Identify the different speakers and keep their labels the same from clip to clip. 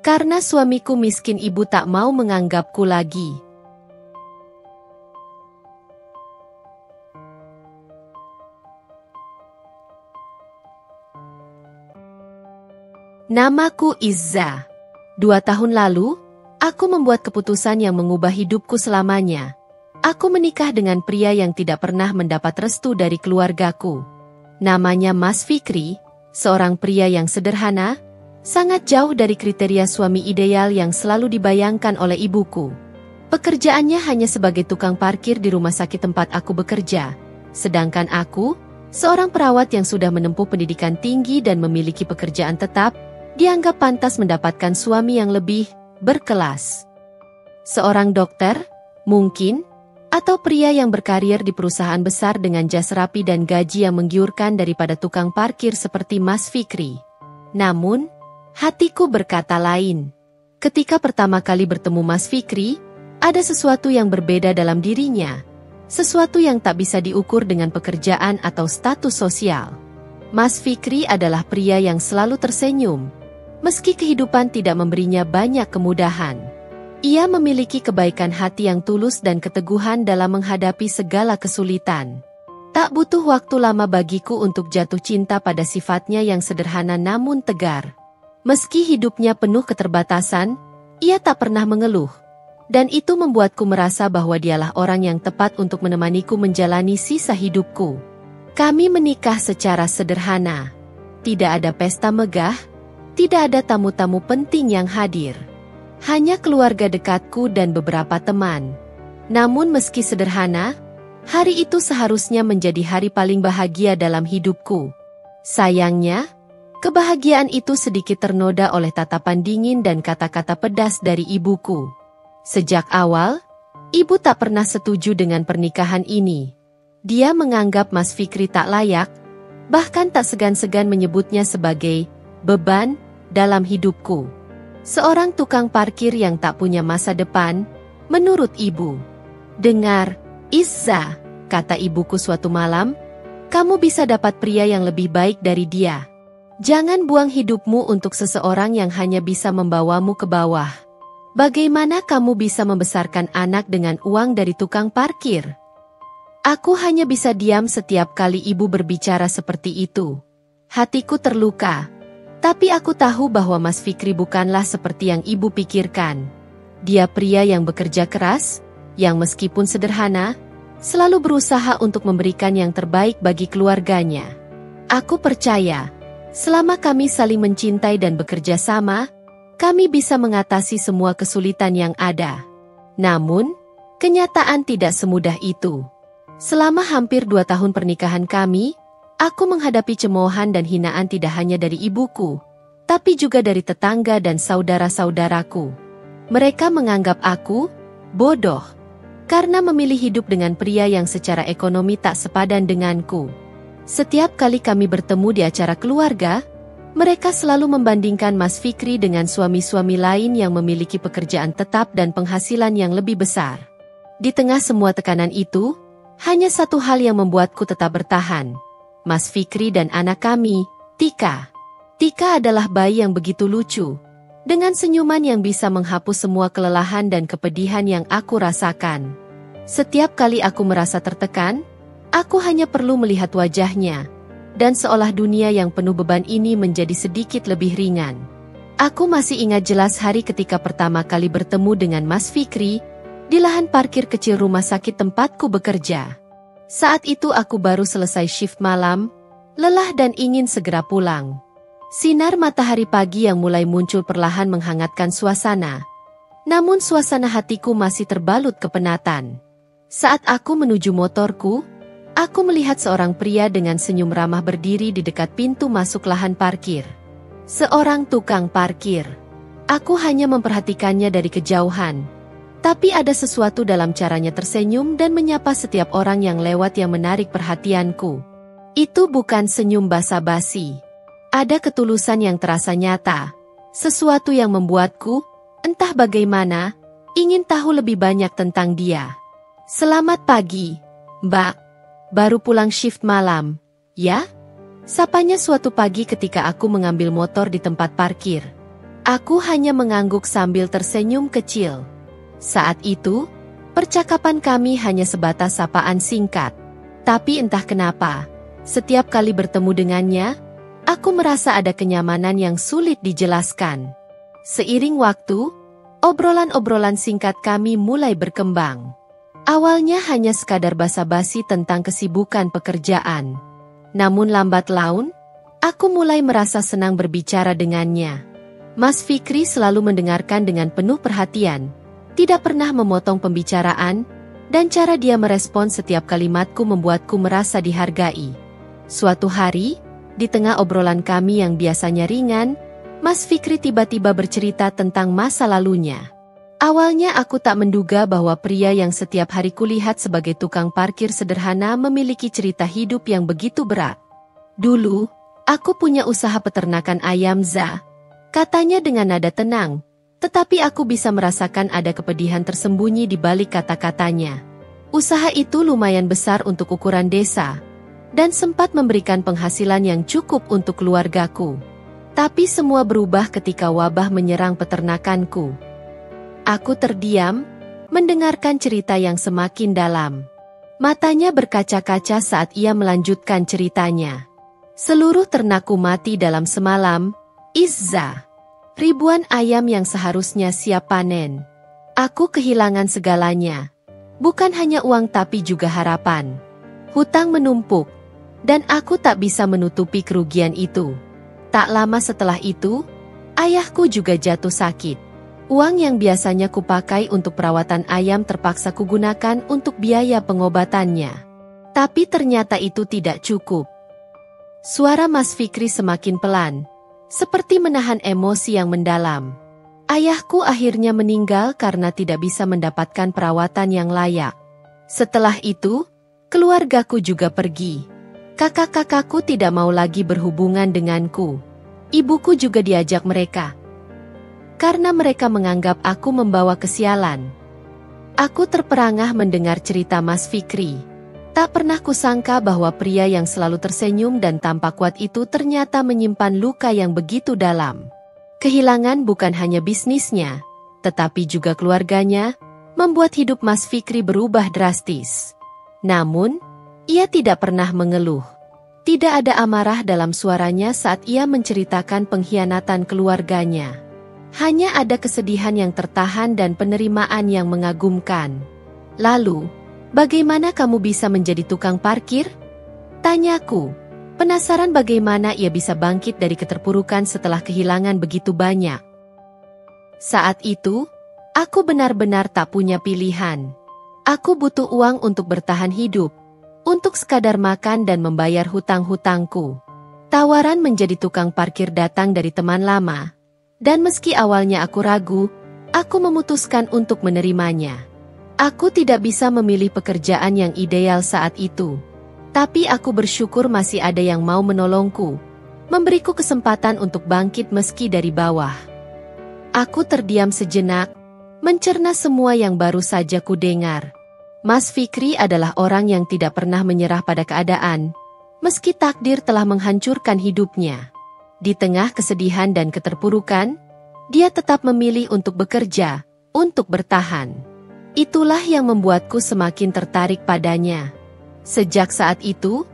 Speaker 1: Karena suamiku miskin, ibu tak mau menganggapku lagi. Namaku Izza. 2 tahun lalu, aku membuat keputusan yang mengubah hidupku selamanya. Aku menikah dengan pria yang tidak pernah mendapat restu dari keluargaku. Namanya Mas Fikri, seorang pria yang sederhana, sangat jauh dari kriteria suami ideal yang selalu dibayangkan oleh ibuku. Pekerjaannya hanya sebagai tukang parkir di rumah sakit tempat aku bekerja. Sedangkan aku, seorang perawat yang sudah menempuh pendidikan tinggi dan memiliki pekerjaan tetap, dianggap pantas mendapatkan suami yang lebih berkelas. Seorang dokter, mungkin, atau pria yang berkarir di perusahaan besar dengan jas rapi dan gaji yang menggiurkan daripada tukang parkir seperti Mas Fikri. Namun, hatiku berkata lain. Ketika pertama kali bertemu Mas Fikri, ada sesuatu yang berbeda dalam dirinya. Sesuatu yang tak bisa diukur dengan pekerjaan atau status sosial. Mas Fikri adalah pria yang selalu tersenyum. Meski kehidupan tidak memberinya banyak kemudahan. Ia memiliki kebaikan hati yang tulus dan keteguhan dalam menghadapi segala kesulitan. Tak butuh waktu lama bagiku untuk jatuh cinta pada sifatnya yang sederhana namun tegar. Meski hidupnya penuh keterbatasan, ia tak pernah mengeluh. Dan itu membuatku merasa bahwa dialah orang yang tepat untuk menemaniku menjalani sisa hidupku. Kami menikah secara sederhana. Tidak ada pesta megah, tidak ada tamu-tamu penting yang hadir. Hanya keluarga dekatku dan beberapa teman. Namun meski sederhana, hari itu seharusnya menjadi hari paling bahagia dalam hidupku. Sayangnya, kebahagiaan itu sedikit ternoda oleh tatapan dingin dan kata-kata pedas dari ibuku. Sejak awal, ibu tak pernah setuju dengan pernikahan ini. Dia menganggap Mas Fikri tak layak, bahkan tak segan-segan menyebutnya sebagai beban dalam hidupku. Seorang tukang parkir yang tak punya masa depan, menurut ibu. Dengar, Izza, kata ibuku suatu malam, kamu bisa dapat pria yang lebih baik dari dia. Jangan buang hidupmu untuk seseorang yang hanya bisa membawamu ke bawah. Bagaimana kamu bisa membesarkan anak dengan uang dari tukang parkir? Aku hanya bisa diam setiap kali ibu berbicara seperti itu. Hatiku terluka. Tapi aku tahu bahwa Mas Fikri bukanlah seperti yang ibu pikirkan. Dia pria yang bekerja keras, yang meskipun sederhana, selalu berusaha untuk memberikan yang terbaik bagi keluarganya. Aku percaya, selama kami saling mencintai dan bekerja sama, kami bisa mengatasi semua kesulitan yang ada. Namun, kenyataan tidak semudah itu. Selama hampir 2 tahun pernikahan kami, aku menghadapi cemoohan dan hinaan tidak hanya dari ibuku, tapi juga dari tetangga dan saudara-saudaraku. Mereka menganggap aku bodoh karena memilih hidup dengan pria yang secara ekonomi tak sepadan denganku. Setiap kali kami bertemu di acara keluarga, mereka selalu membandingkan Mas Fikri dengan suami-suami lain yang memiliki pekerjaan tetap dan penghasilan yang lebih besar. Di tengah semua tekanan itu, hanya satu hal yang membuatku tetap bertahan. Mas Fikri dan anak kami, Tika. Tika adalah bayi yang begitu lucu, dengan senyuman yang bisa menghapus semua kelelahan dan kepedihan yang aku rasakan. Setiap kali aku merasa tertekan, aku hanya perlu melihat wajahnya, dan seolah dunia yang penuh beban ini menjadi sedikit lebih ringan. Aku masih ingat jelas hari ketika pertama kali bertemu dengan Mas Fikri, di lahan parkir kecil rumah sakit tempatku bekerja. Saat itu aku baru selesai shift malam, lelah dan ingin segera pulang. Sinar matahari pagi yang mulai muncul perlahan menghangatkan suasana. Namun suasana hatiku masih terbalut kepenatan. Saat aku menuju motorku, aku melihat seorang pria dengan senyum ramah berdiri di dekat pintu masuk lahan parkir. Seorang tukang parkir. Aku hanya memperhatikannya dari kejauhan. Tapi ada sesuatu dalam caranya tersenyum dan menyapa setiap orang yang lewat yang menarik perhatianku. Itu bukan senyum basa-basi. Ada ketulusan yang terasa nyata. Sesuatu yang membuatku, entah bagaimana, ingin tahu lebih banyak tentang dia. Selamat pagi, Mbak. Baru pulang shift malam, ya? Sapanya suatu pagi ketika aku mengambil motor di tempat parkir. Aku hanya mengangguk sambil tersenyum kecil. Saat itu, percakapan kami hanya sebatas sapaan singkat. Tapi entah kenapa, setiap kali bertemu dengannya, aku merasa ada kenyamanan yang sulit dijelaskan. Seiring waktu, obrolan-obrolan singkat kami mulai berkembang. Awalnya hanya sekadar basa-basi tentang kesibukan pekerjaan. Namun lambat laun, aku mulai merasa senang berbicara dengannya. Mas Fikri selalu mendengarkan dengan penuh perhatian, tidak pernah memotong pembicaraan, dan cara dia merespon setiap kalimatku membuatku merasa dihargai. Suatu hari, di tengah obrolan kami yang biasanya ringan, Mas Fikri tiba-tiba bercerita tentang masa lalunya. Awalnya aku tak menduga bahwa pria yang setiap hari kulihat sebagai tukang parkir sederhana memiliki cerita hidup yang begitu berat. Dulu, aku punya usaha peternakan ayam Za, katanya dengan nada tenang, tetapi aku bisa merasakan ada kepedihan tersembunyi di balik kata-katanya. Usaha itu lumayan besar untuk ukuran desa, dan sempat memberikan penghasilan yang cukup untuk keluargaku. Tapi semua berubah ketika wabah menyerang peternakanku. Aku terdiam, mendengarkan cerita yang semakin dalam. Matanya berkaca-kaca saat ia melanjutkan ceritanya. Seluruh ternakku mati dalam semalam, Izza. Ribuan ayam yang seharusnya siap panen. Aku kehilangan segalanya. Bukan hanya uang tapi juga harapan. Hutang menumpuk, dan aku tak bisa menutupi kerugian itu. Tak lama setelah itu, ayahku juga jatuh sakit. Uang yang biasanya kupakai untuk perawatan ayam terpaksa kugunakan untuk biaya pengobatannya. Tapi ternyata itu tidak cukup. Suara Mas Fikri semakin pelan, seperti menahan emosi yang mendalam. Ayahku akhirnya meninggal karena tidak bisa mendapatkan perawatan yang layak. Setelah itu, keluargaku juga pergi. Kakak-kakakku tidak mau lagi berhubungan denganku. Ibuku juga diajak mereka, karena mereka menganggap aku membawa kesialan. Aku terperangah mendengar cerita Mas Fikri. Tak pernah kusangka bahwa pria yang selalu tersenyum dan tampak kuat itu ternyata menyimpan luka yang begitu dalam. Kehilangan bukan hanya bisnisnya, tetapi juga keluarganya, membuat hidup Mas Fikri berubah drastis. Namun, ia tidak pernah mengeluh. Tidak ada amarah dalam suaranya saat ia menceritakan pengkhianatan keluarganya. Hanya ada kesedihan yang tertahan dan penerimaan yang mengagumkan. Lalu, bagaimana kamu bisa menjadi tukang parkir? Tanyaku, penasaran bagaimana ia bisa bangkit dari keterpurukan setelah kehilangan begitu banyak. Saat itu, aku benar-benar tak punya pilihan. Aku butuh uang untuk bertahan hidup, untuk sekadar makan dan membayar hutang-hutangku. Tawaran menjadi tukang parkir datang dari teman lama, dan meski awalnya aku ragu, aku memutuskan untuk menerimanya. Aku tidak bisa memilih pekerjaan yang ideal saat itu. Tapi aku bersyukur masih ada yang mau menolongku, memberiku kesempatan untuk bangkit meski dari bawah. Aku terdiam sejenak, mencerna semua yang baru saja kudengar. Mas Fikri adalah orang yang tidak pernah menyerah pada keadaan, meski takdir telah menghancurkan hidupnya. Di tengah kesedihan dan keterpurukan, dia tetap memilih untuk bekerja, untuk bertahan. Itulah yang membuatku semakin tertarik padanya. Sejak saat itu,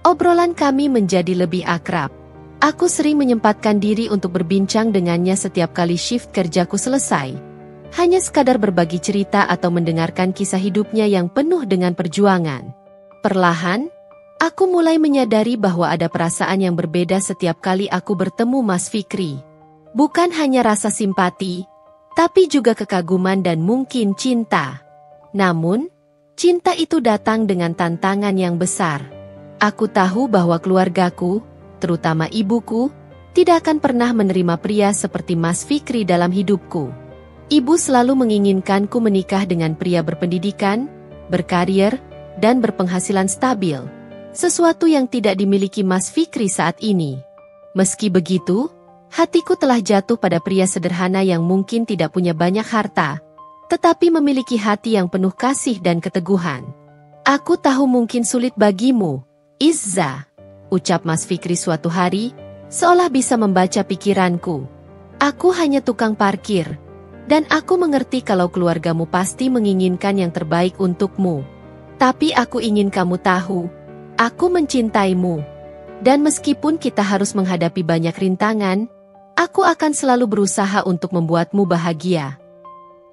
Speaker 1: obrolan kami menjadi lebih akrab. Aku sering menyempatkan diri untuk berbincang dengannya setiap kali shift kerjaku selesai. Hanya sekadar berbagi cerita atau mendengarkan kisah hidupnya yang penuh dengan perjuangan. Perlahan, aku mulai menyadari bahwa ada perasaan yang berbeda setiap kali aku bertemu Mas Fikri. Bukan hanya rasa simpati, tapi juga kekaguman dan mungkin cinta. Namun, cinta itu datang dengan tantangan yang besar. Aku tahu bahwa keluargaku, terutama ibuku, tidak akan pernah menerima pria seperti Mas Fikri dalam hidupku. Ibu selalu menginginkanku menikah dengan pria berpendidikan, berkarier, dan berpenghasilan stabil. Sesuatu yang tidak dimiliki Mas Fikri saat ini. Meski begitu, hatiku telah jatuh pada pria sederhana yang mungkin tidak punya banyak harta, tetapi memiliki hati yang penuh kasih dan keteguhan. Aku tahu mungkin sulit bagimu, Izza, ucap Mas Fikri suatu hari, seolah bisa membaca pikiranku. Aku hanya tukang parkir. Dan aku mengerti kalau keluargamu pasti menginginkan yang terbaik untukmu. Tapi aku ingin kamu tahu, aku mencintaimu. Dan meskipun kita harus menghadapi banyak rintangan, aku akan selalu berusaha untuk membuatmu bahagia.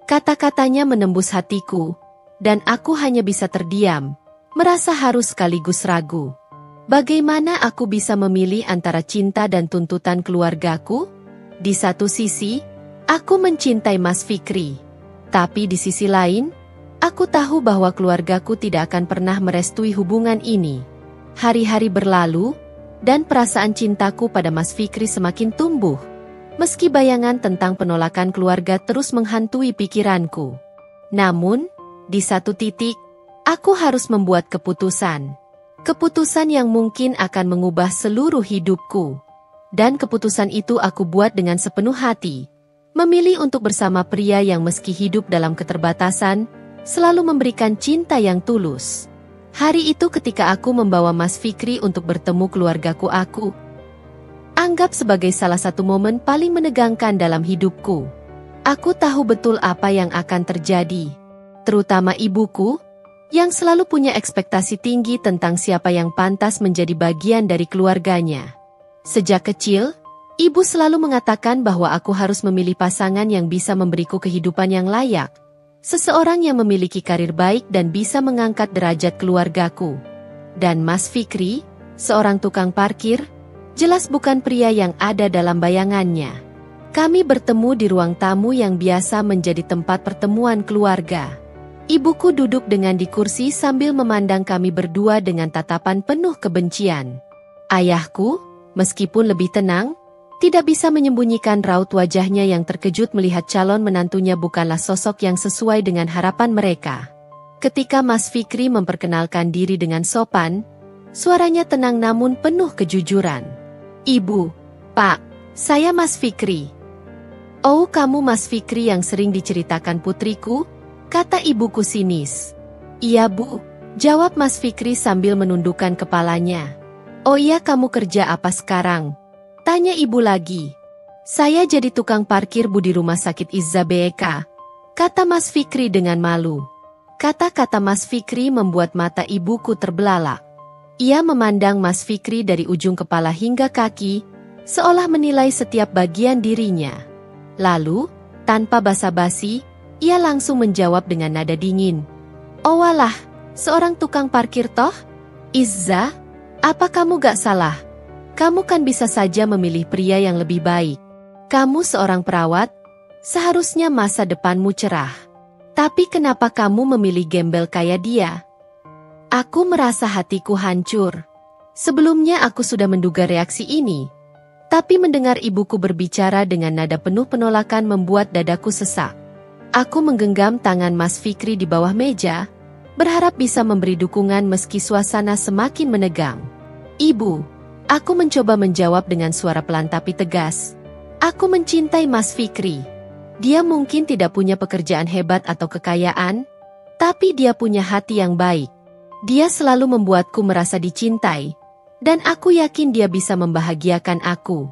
Speaker 1: Kata-katanya menembus hatiku, dan aku hanya bisa terdiam, merasa harus sekaligus ragu. Bagaimana aku bisa memilih antara cinta dan tuntutan keluargaku? Di satu sisi, aku mencintai Mas Fikri. Tapi di sisi lain, aku tahu bahwa keluargaku tidak akan pernah merestui hubungan ini. Hari-hari berlalu, dan perasaan cintaku pada Mas Fikri semakin tumbuh. Meski bayangan tentang penolakan keluarga terus menghantui pikiranku. Namun, di satu titik, aku harus membuat keputusan. Keputusan yang mungkin akan mengubah seluruh hidupku. Dan keputusan itu aku buat dengan sepenuh hati. Memilih untuk bersama pria yang meski hidup dalam keterbatasan, selalu memberikan cinta yang tulus. Hari itu ketika aku membawa Mas Fikri untuk bertemu keluargaku, aku anggap sebagai salah satu momen paling menegangkan dalam hidupku. Aku tahu betul apa yang akan terjadi. Terutama ibuku, yang selalu punya ekspektasi tinggi tentang siapa yang pantas menjadi bagian dari keluarganya. Sejak kecil, ibu selalu mengatakan bahwa aku harus memilih pasangan yang bisa memberiku kehidupan yang layak. Seseorang yang memiliki karir baik dan bisa mengangkat derajat keluargaku. Dan Mas Fikri, seorang tukang parkir, jelas bukan pria yang ada dalam bayangannya. Kami bertemu di ruang tamu yang biasa menjadi tempat pertemuan keluarga. Ibuku duduk dengan di kursi sambil memandang kami berdua dengan tatapan penuh kebencian. Ayahku, meskipun lebih tenang, tidak bisa menyembunyikan raut wajahnya yang terkejut melihat calon menantunya bukanlah sosok yang sesuai dengan harapan mereka. Ketika Mas Fikri memperkenalkan diri dengan sopan, suaranya tenang namun penuh kejujuran. "Ibu, Pak, saya Mas Fikri." "Oh, kamu Mas Fikri yang sering diceritakan putriku?" kata ibuku sinis. "Iya Bu," jawab Mas Fikri sambil menundukkan kepalanya. "Oh iya, kamu kerja apa sekarang?" tanya ibu lagi. "Saya jadi tukang parkir Bu di rumah sakit Izza BK," kata Mas Fikri dengan malu. Kata-kata Mas Fikri membuat mata ibuku terbelalak. Ia memandang Mas Fikri dari ujung kepala hingga kaki, seolah menilai setiap bagian dirinya. Lalu, tanpa basa-basi, ia langsung menjawab dengan nada dingin. "Oh walah, seorang tukang parkir toh? Izza, apa kamu gak salah? Kamu kan bisa saja memilih pria yang lebih baik. Kamu seorang perawat, seharusnya masa depanmu cerah. Tapi kenapa kamu memilih gembel kayak dia?" Aku merasa hatiku hancur. Sebelumnya aku sudah menduga reaksi ini. Tapi mendengar ibuku berbicara dengan nada penuh penolakan membuat dadaku sesak. Aku menggenggam tangan Mas Fikri di bawah meja, berharap bisa memberi dukungan meski suasana semakin menegang. "Ibu," aku mencoba menjawab dengan suara pelan tapi tegas. "Aku mencintai Mas Fikri. Dia mungkin tidak punya pekerjaan hebat atau kekayaan, tapi dia punya hati yang baik. Dia selalu membuatku merasa dicintai, dan aku yakin dia bisa membahagiakan aku."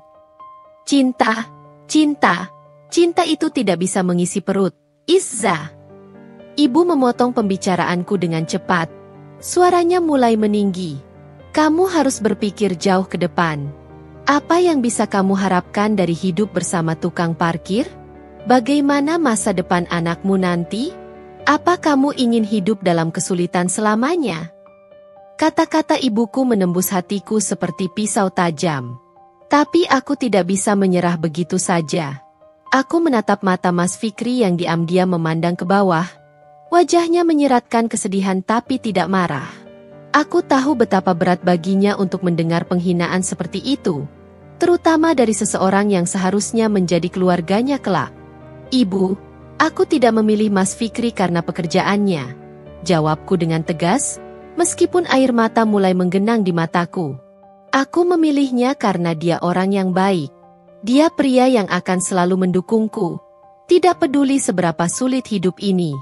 Speaker 1: Cinta, cinta, cinta itu tidak bisa mengisi perut, Izza. Ibu memotong pembicaraanku dengan cepat. Suaranya mulai meninggi. "Kamu harus berpikir jauh ke depan. Apa yang bisa kamu harapkan dari hidup bersama tukang parkir? Bagaimana masa depan anakmu nanti? Apa kamu ingin hidup dalam kesulitan selamanya?" Kata-kata ibuku menembus hatiku seperti pisau tajam. Tapi aku tidak bisa menyerah begitu saja. Aku menatap mata Mas Fikri yang diam-diam memandang ke bawah. Wajahnya menyiratkan kesedihan tapi tidak marah. Aku tahu betapa berat baginya untuk mendengar penghinaan seperti itu, terutama dari seseorang yang seharusnya menjadi keluarganya kelak. "Ibu, aku tidak memilih Mas Fikri karena pekerjaannya," jawabku dengan tegas, meskipun air mata mulai menggenang di mataku. "Aku memilihnya karena dia orang yang baik. Dia pria yang akan selalu mendukungku, tidak peduli seberapa sulit hidup ini.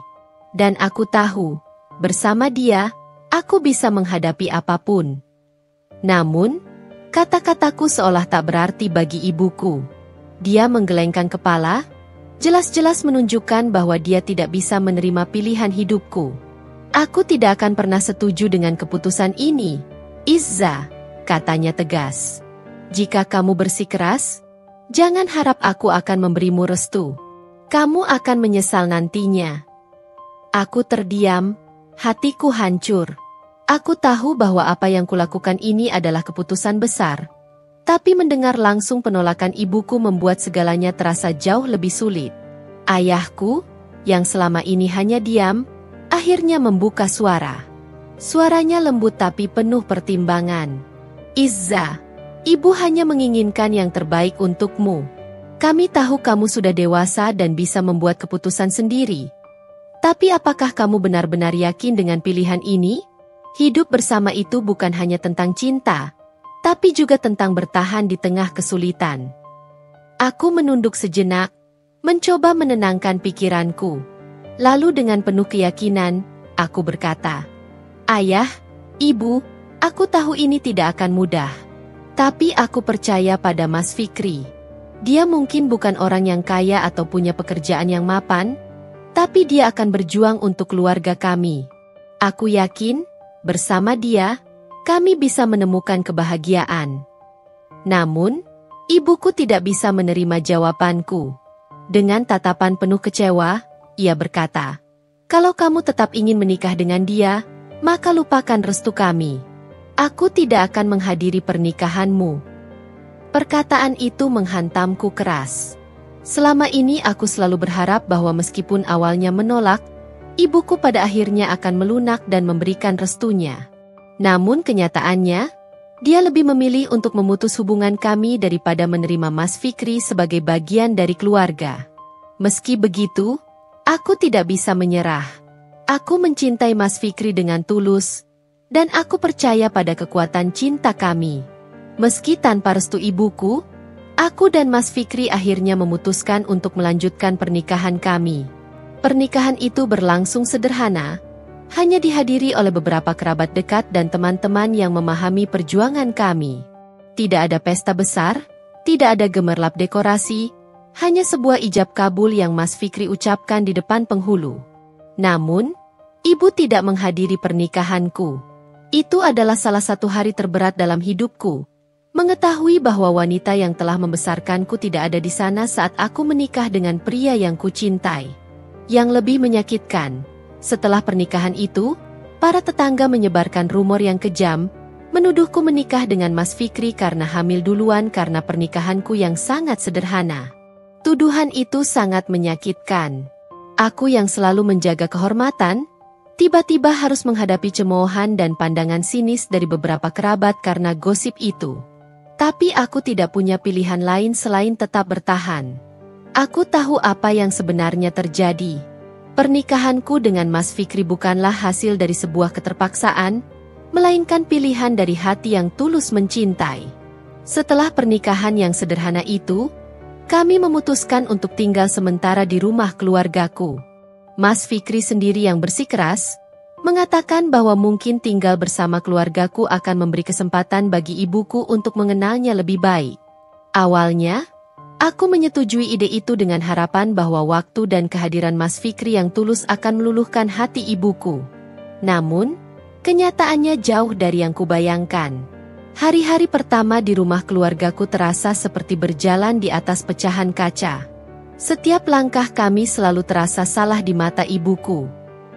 Speaker 1: Dan aku tahu, bersama dia, aku bisa menghadapi apapun." Namun, kata-kataku seolah tak berarti bagi ibuku. Dia menggelengkan kepala, jelas-jelas menunjukkan bahwa dia tidak bisa menerima pilihan hidupku. Aku tidak akan pernah setuju dengan keputusan ini, Izza, katanya tegas. Jika kamu bersikeras, jangan harap aku akan memberimu restu. Kamu akan menyesal nantinya. Aku terdiam, hatiku hancur. Aku tahu bahwa apa yang kulakukan ini adalah keputusan besar. Tapi mendengar langsung penolakan ibuku membuat segalanya terasa jauh lebih sulit. Ayahku, yang selama ini hanya diam, akhirnya membuka suara. Suaranya lembut tapi penuh pertimbangan. Izza, ibu hanya menginginkan yang terbaik untukmu. Kami tahu kamu sudah dewasa dan bisa membuat keputusan sendiri. Tapi apakah kamu benar-benar yakin dengan pilihan ini? Hidup bersama itu bukan hanya tentang cinta, tapi juga tentang bertahan di tengah kesulitan. Aku menunduk sejenak, mencoba menenangkan pikiranku. Lalu dengan penuh keyakinan, aku berkata, Ayah, Ibu, aku tahu ini tidak akan mudah. Tapi aku percaya pada Mas Fikri. Dia mungkin bukan orang yang kaya atau punya pekerjaan yang mapan, tapi dia akan berjuang untuk keluarga kami. Aku yakin, bersama dia, kami bisa menemukan kebahagiaan. Namun, ibuku tidak bisa menerima jawabanku. Dengan tatapan penuh kecewa, ia berkata, kalau kamu tetap ingin menikah dengan dia, maka lupakan restu kami. Aku tidak akan menghadiri pernikahanmu. Perkataan itu menghantamku keras. Selama ini aku selalu berharap bahwa meskipun awalnya menolak, ibuku pada akhirnya akan melunak dan memberikan restunya. Namun kenyataannya, dia lebih memilih untuk memutus hubungan kami daripada menerima Mas Fikri sebagai bagian dari keluarga. Meski begitu, aku tidak bisa menyerah. Aku mencintai Mas Fikri dengan tulus, dan aku percaya pada kekuatan cinta kami. Meski tanpa restu ibuku, aku dan Mas Fikri akhirnya memutuskan untuk melanjutkan pernikahan kami. Pernikahan itu berlangsung sederhana, hanya dihadiri oleh beberapa kerabat dekat dan teman-teman yang memahami perjuangan kami. Tidak ada pesta besar, tidak ada gemerlap dekorasi, hanya sebuah ijab kabul yang Mas Fikri ucapkan di depan penghulu. Namun, ibu tidak menghadiri pernikahanku. Itu adalah salah satu hari terberat dalam hidupku. Mengetahui bahwa wanita yang telah membesarkanku tidak ada di sana saat aku menikah dengan pria yang kucintai. Yang lebih menyakitkan, setelah pernikahan itu, para tetangga menyebarkan rumor yang kejam, menuduhku menikah dengan Mas Fikri karena hamil duluan karena pernikahanku yang sangat sederhana. Tuduhan itu sangat menyakitkan. Aku yang selalu menjaga kehormatan, tiba-tiba harus menghadapi cemoohan dan pandangan sinis dari beberapa kerabat karena gosip itu. Tapi aku tidak punya pilihan lain selain tetap bertahan. Aku tahu apa yang sebenarnya terjadi. Pernikahanku dengan Mas Fikri bukanlah hasil dari sebuah keterpaksaan, melainkan pilihan dari hati yang tulus mencintai. Setelah pernikahan yang sederhana itu, kami memutuskan untuk tinggal sementara di rumah keluargaku. Mas Fikri sendiri yang bersikeras, mengatakan bahwa mungkin tinggal bersama keluargaku akan memberi kesempatan bagi ibuku untuk mengenalnya lebih baik. Awalnya, aku menyetujui ide itu dengan harapan bahwa waktu dan kehadiran Mas Fikri yang tulus akan meluluhkan hati ibuku. Namun, kenyataannya jauh dari yang kubayangkan. Hari-hari pertama di rumah keluargaku terasa seperti berjalan di atas pecahan kaca. Setiap langkah kami selalu terasa salah di mata ibuku.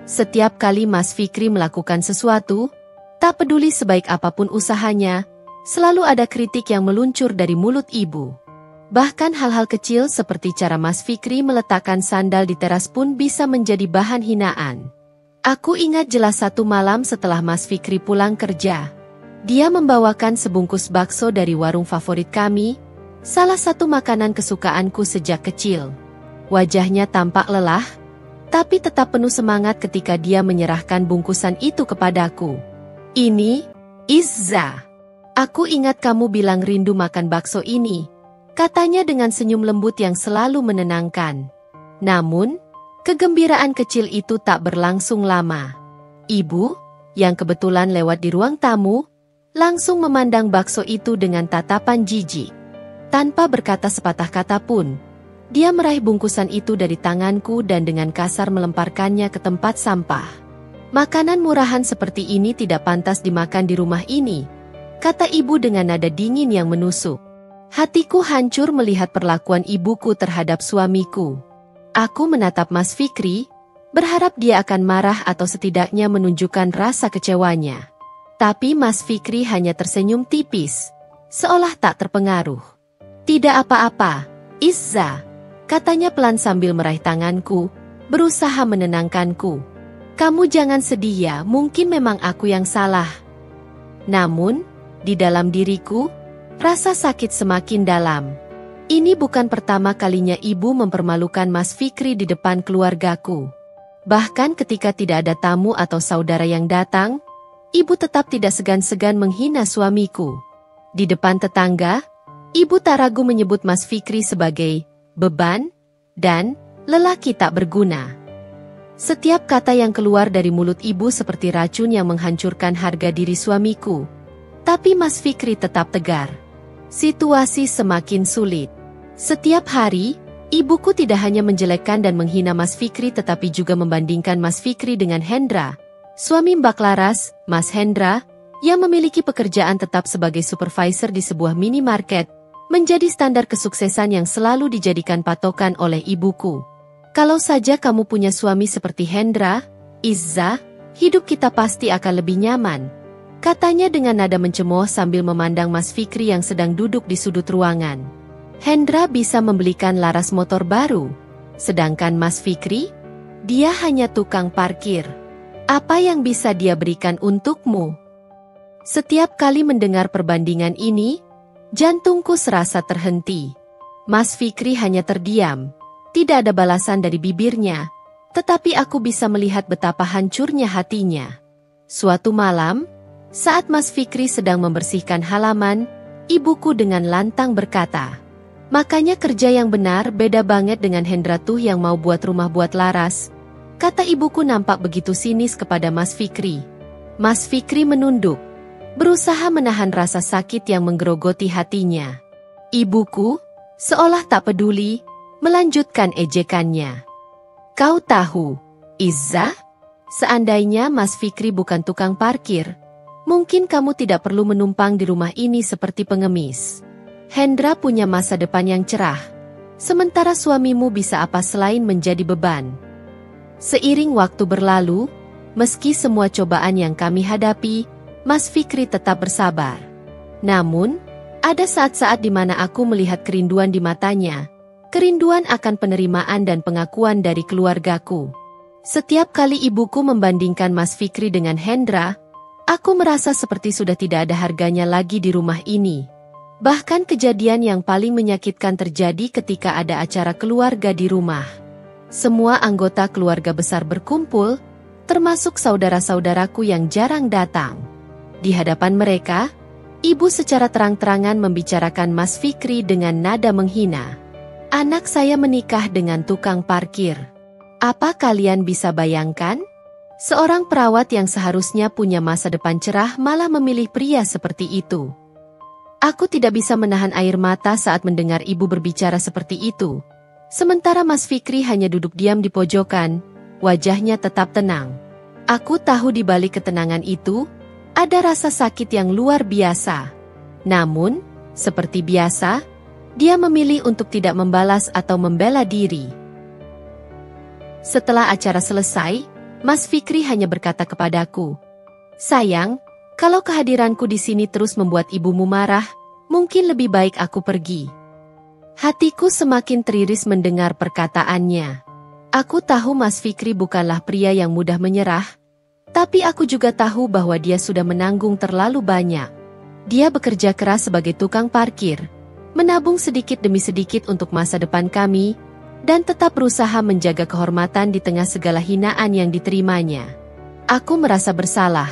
Speaker 1: Setiap kali Mas Fikri melakukan sesuatu, tak peduli sebaik apapun usahanya, selalu ada kritik yang meluncur dari mulut ibu. Bahkan hal-hal kecil seperti cara Mas Fikri meletakkan sandal di teras pun bisa menjadi bahan hinaan. Aku ingat jelas satu malam setelah Mas Fikri pulang kerja. Dia membawakan sebungkus bakso dari warung favorit kami, salah satu makanan kesukaanku sejak kecil. Wajahnya tampak lelah, tapi tetap penuh semangat ketika dia menyerahkan bungkusan itu kepadaku. Ini, Izza. Aku ingat kamu bilang rindu makan bakso ini, katanya dengan senyum lembut yang selalu menenangkan. Namun, kegembiraan kecil itu tak berlangsung lama. Ibu, yang kebetulan lewat di ruang tamu, langsung memandang bakso itu dengan tatapan jijik. Tanpa berkata sepatah kata pun, dia meraih bungkusan itu dari tanganku dan dengan kasar melemparkannya ke tempat sampah. Makanan murahan seperti ini tidak pantas dimakan di rumah ini, kata ibu dengan nada dingin yang menusuk. Hatiku hancur melihat perlakuan ibuku terhadap suamiku. Aku menatap Mas Fikri, berharap dia akan marah atau setidaknya menunjukkan rasa kecewanya. Tapi Mas Fikri hanya tersenyum tipis, seolah tak terpengaruh. Tidak apa-apa, Izza, katanya pelan sambil meraih tanganku, berusaha menenangkanku. Kamu jangan sedih ya, mungkin memang aku yang salah. Namun, di dalam diriku, rasa sakit semakin dalam. Ini bukan pertama kalinya ibu mempermalukan Mas Fikri di depan keluargaku. Bahkan ketika tidak ada tamu atau saudara yang datang, ibu tetap tidak segan-segan menghina suamiku. Di depan tetangga, ibu tak ragu menyebut Mas Fikri sebagai beban dan lelaki tak berguna. Setiap kata yang keluar dari mulut ibu seperti racun yang menghancurkan harga diri suamiku. Tapi Mas Fikri tetap tegar. Situasi semakin sulit. Setiap hari, ibuku tidak hanya menjelekkan dan menghina Mas Fikri tetapi juga membandingkan Mas Fikri dengan Hendra, suami Mbak Laras. Mas Hendra, yang memiliki pekerjaan tetap sebagai supervisor di sebuah minimarket, menjadi standar kesuksesan yang selalu dijadikan patokan oleh ibuku. Kalau saja kamu punya suami seperti Hendra, Izza, hidup kita pasti akan lebih nyaman, katanya dengan nada mencemooh sambil memandang Mas Fikri yang sedang duduk di sudut ruangan. Hendra bisa membelikan Laras motor baru, sedangkan Mas Fikri, dia hanya tukang parkir. Apa yang bisa dia berikan untukmu? Setiap kali mendengar perbandingan ini, jantungku serasa terhenti. Mas Fikri hanya terdiam. Tidak ada balasan dari bibirnya, tetapi aku bisa melihat betapa hancurnya hatinya. Suatu malam, saat Mas Fikri sedang membersihkan halaman, ibuku dengan lantang berkata, "Makanya kerja yang benar beda banget dengan Hendra tuh yang mau buat rumah buat Laras," kata ibuku nampak begitu sinis kepada Mas Fikri. Mas Fikri menunduk, berusaha menahan rasa sakit yang menggerogoti hatinya. Ibuku, seolah tak peduli, melanjutkan ejekannya. "Kau tahu, Izza, seandainya Mas Fikri bukan tukang parkir, mungkin kamu tidak perlu menumpang di rumah ini seperti pengemis. Hendra punya masa depan yang cerah, sementara suamimu bisa apa selain menjadi beban." Seiring waktu berlalu, meski semua cobaan yang kami hadapi, Mas Fikri tetap bersabar. Namun, ada saat-saat di mana aku melihat kerinduan di matanya, kerinduan akan penerimaan dan pengakuan dari keluargaku. Setiap kali ibuku membandingkan Mas Fikri dengan Hendra, aku merasa seperti sudah tidak ada harganya lagi di rumah ini. Bahkan kejadian yang paling menyakitkan terjadi ketika ada acara keluarga di rumah. Semua anggota keluarga besar berkumpul, termasuk saudara-saudaraku yang jarang datang. Di hadapan mereka, ibu secara terang-terangan membicarakan Mas Fikri dengan nada menghina. "Anak saya menikah dengan tukang parkir. Apa kalian bisa bayangkan? Seorang perawat yang seharusnya punya masa depan cerah malah memilih pria seperti itu." Aku tidak bisa menahan air mata saat mendengar ibu berbicara seperti itu. Sementara Mas Fikri hanya duduk diam di pojokan, wajahnya tetap tenang. Aku tahu di balik ketenangan itu, ada rasa sakit yang luar biasa. Namun, seperti biasa, dia memilih untuk tidak membalas atau membela diri. Setelah acara selesai, Mas Fikri hanya berkata kepadaku, "Sayang, kalau kehadiranku di sini terus membuat ibumu marah, mungkin lebih baik aku pergi." Hatiku semakin teriris mendengar perkataannya. Aku tahu Mas Fikri bukanlah pria yang mudah menyerah, tapi aku juga tahu bahwa dia sudah menanggung terlalu banyak. Dia bekerja keras sebagai tukang parkir, menabung sedikit demi sedikit untuk masa depan kami, dan tetap berusaha menjaga kehormatan di tengah segala hinaan yang diterimanya. Aku merasa bersalah,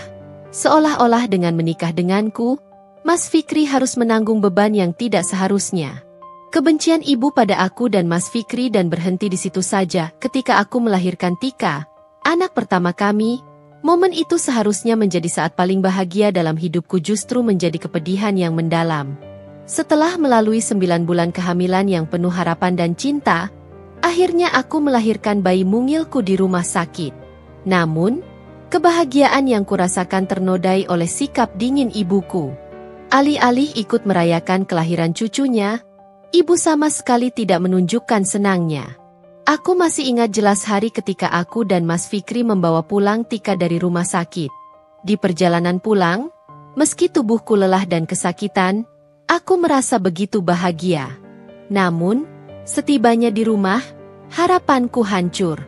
Speaker 1: seolah-olah dengan menikah denganku, Mas Fikri harus menanggung beban yang tidak seharusnya. Kebencian ibu pada aku dan Mas Fikri dan berhenti di situ saja ketika aku melahirkan Tika, anak pertama kami. Momen itu seharusnya menjadi saat paling bahagia dalam hidupku justru menjadi kepedihan yang mendalam. Setelah melalui 9 bulan kehamilan yang penuh harapan dan cinta, akhirnya aku melahirkan bayi mungilku di rumah sakit. Namun, kebahagiaan yang kurasakan ternodai oleh sikap dingin ibuku. Alih-alih ikut merayakan kelahiran cucunya, ibu sama sekali tidak menunjukkan senangnya. Aku masih ingat jelas hari ketika aku dan Mas Fikri membawa pulang Tika dari rumah sakit. Di perjalanan pulang, meski tubuhku lelah dan kesakitan, aku merasa begitu bahagia. Namun, setibanya di rumah, harapanku hancur.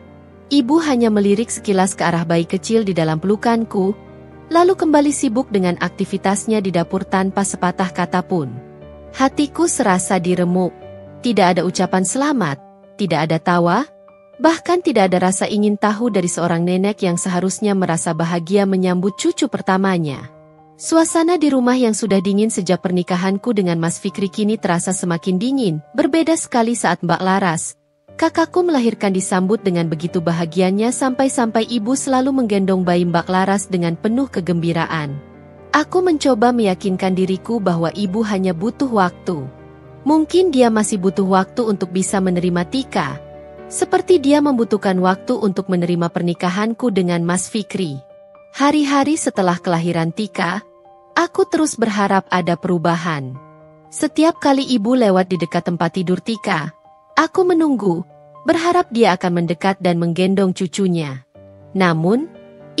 Speaker 1: Ibu hanya melirik sekilas ke arah bayi kecil di dalam pelukanku, lalu kembali sibuk dengan aktivitasnya di dapur tanpa sepatah kata pun. Hatiku serasa diremuk. Tidak ada ucapan selamat, tidak ada tawa, bahkan tidak ada rasa ingin tahu dari seorang nenek yang seharusnya merasa bahagia menyambut cucu pertamanya. Suasana di rumah yang sudah dingin sejak pernikahanku dengan Mas Fikri kini terasa semakin dingin, berbeda sekali saat Mbak Laras, kakakku melahirkan disambut dengan begitu bahagianya sampai-sampai ibu selalu menggendong bayi Mbak Laras dengan penuh kegembiraan. Aku mencoba meyakinkan diriku bahwa ibu hanya butuh waktu. Mungkin dia masih butuh waktu untuk bisa menerima Tika, seperti dia membutuhkan waktu untuk menerima pernikahanku dengan Mas Fikri. Hari-hari setelah kelahiran Tika, aku terus berharap ada perubahan. Setiap kali ibu lewat di dekat tempat tidur Tika, aku menunggu, berharap dia akan mendekat dan menggendong cucunya. Namun,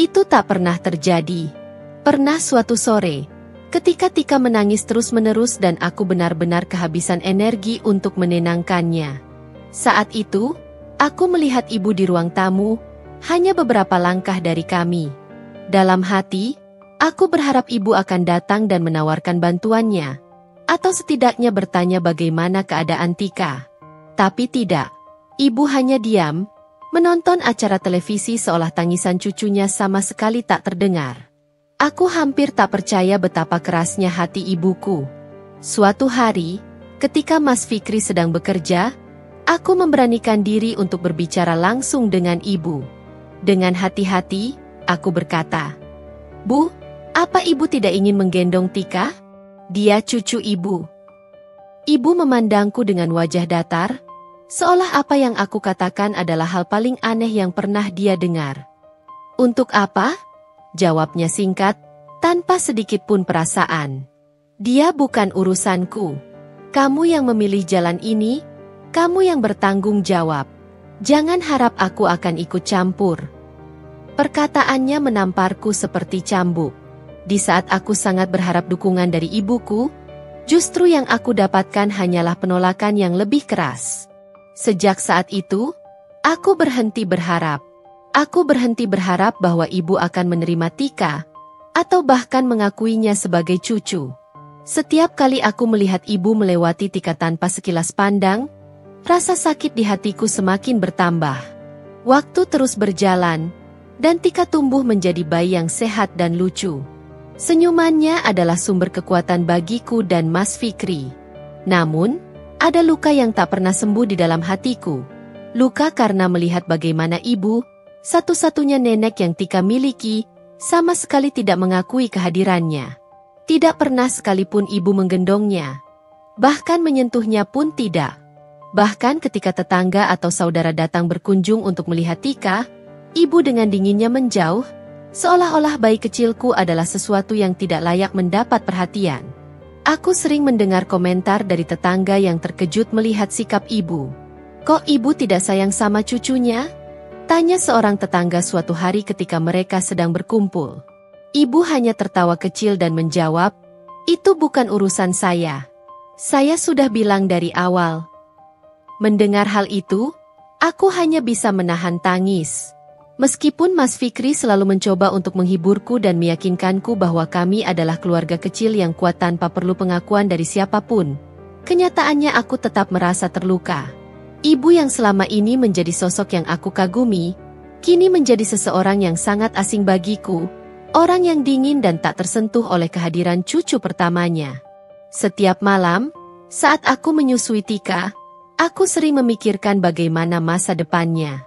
Speaker 1: itu tak pernah terjadi. Pernah suatu sore, ketika Tika menangis terus-menerus dan aku benar-benar kehabisan energi untuk menenangkannya. Saat itu, aku melihat ibu di ruang tamu, hanya beberapa langkah dari kami. Dalam hati, aku berharap ibu akan datang dan menawarkan bantuannya, atau setidaknya bertanya bagaimana keadaan Tika. Tapi tidak, ibu hanya diam, menonton acara televisi seolah tangisan cucunya sama sekali tak terdengar. Aku hampir tak percaya betapa kerasnya hati ibuku. Suatu hari, ketika Mas Fikri sedang bekerja, aku memberanikan diri untuk berbicara langsung dengan ibu. Dengan hati-hati, aku berkata, "Bu, apa ibu tidak ingin menggendong Tika? Dia cucu ibu." Ibu memandangku dengan wajah datar, seolah apa yang aku katakan adalah hal paling aneh yang pernah dia dengar. "Untuk apa?" Jawabnya singkat, tanpa sedikit pun perasaan. "Dia bukan urusanku. Kamu yang memilih jalan ini, kamu yang bertanggung jawab. Jangan harap aku akan ikut campur." Perkataannya menamparku seperti cambuk. Di saat aku sangat berharap dukungan dari ibuku, justru yang aku dapatkan hanyalah penolakan yang lebih keras. Sejak saat itu, aku berhenti berharap. Aku berhenti berharap bahwa ibu akan menerima Tika, atau bahkan mengakuinya sebagai cucu. Setiap kali aku melihat ibu melewati Tika tanpa sekilas pandang, rasa sakit di hatiku semakin bertambah. Waktu terus berjalan, dan Tika tumbuh menjadi bayi yang sehat dan lucu. Senyumannya adalah sumber kekuatan bagiku dan Mas Fikri. Namun, ada luka yang tak pernah sembuh di dalam hatiku. Luka karena melihat bagaimana ibu, satu-satunya nenek yang Tika miliki, sama sekali tidak mengakui kehadirannya. Tidak pernah sekalipun ibu menggendongnya. Bahkan menyentuhnya pun tidak. Bahkan ketika tetangga atau saudara datang berkunjung untuk melihat Tika, ibu dengan dinginnya menjauh, seolah-olah bayi kecilku adalah sesuatu yang tidak layak mendapat perhatian. Aku sering mendengar komentar dari tetangga yang terkejut melihat sikap ibu. "Kok ibu tidak sayang sama cucunya?" tanya seorang tetangga suatu hari ketika mereka sedang berkumpul. Ibu hanya tertawa kecil dan menjawab, "Itu bukan urusan saya. Saya sudah bilang dari awal." Mendengar hal itu, aku hanya bisa menahan tangis. Meskipun Mas Fikri selalu mencoba untuk menghiburku dan meyakinkanku bahwa kami adalah keluarga kecil yang kuat tanpa perlu pengakuan dari siapapun, kenyataannya aku tetap merasa terluka. Ibu yang selama ini menjadi sosok yang aku kagumi, kini menjadi seseorang yang sangat asing bagiku, orang yang dingin dan tak tersentuh oleh kehadiran cucu pertamanya. Setiap malam, saat aku menyusui Tika, aku sering memikirkan bagaimana masa depannya.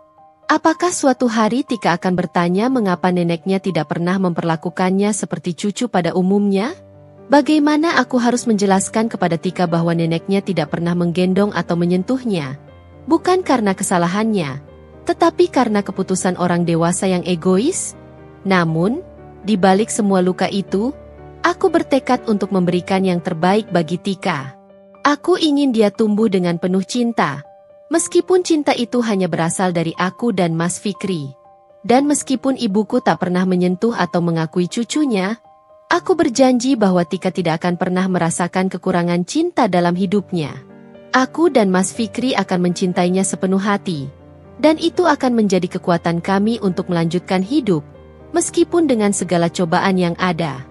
Speaker 1: Apakah suatu hari Tika akan bertanya mengapa neneknya tidak pernah memperlakukannya seperti cucu pada umumnya? Bagaimana aku harus menjelaskan kepada Tika bahwa neneknya tidak pernah menggendong atau menyentuhnya? Bukan karena kesalahannya, tetapi karena keputusan orang dewasa yang egois? Namun, di balik semua luka itu, aku bertekad untuk memberikan yang terbaik bagi Tika. Aku ingin dia tumbuh dengan penuh cinta, meskipun cinta itu hanya berasal dari aku dan Mas Fikri. Dan meskipun ibuku tak pernah menyentuh atau mengakui cucunya, aku berjanji bahwa Tika tidak akan pernah merasakan kekurangan cinta dalam hidupnya. Aku dan Mas Fikri akan mencintainya sepenuh hati, dan itu akan menjadi kekuatan kami untuk melanjutkan hidup, meskipun dengan segala cobaan yang ada.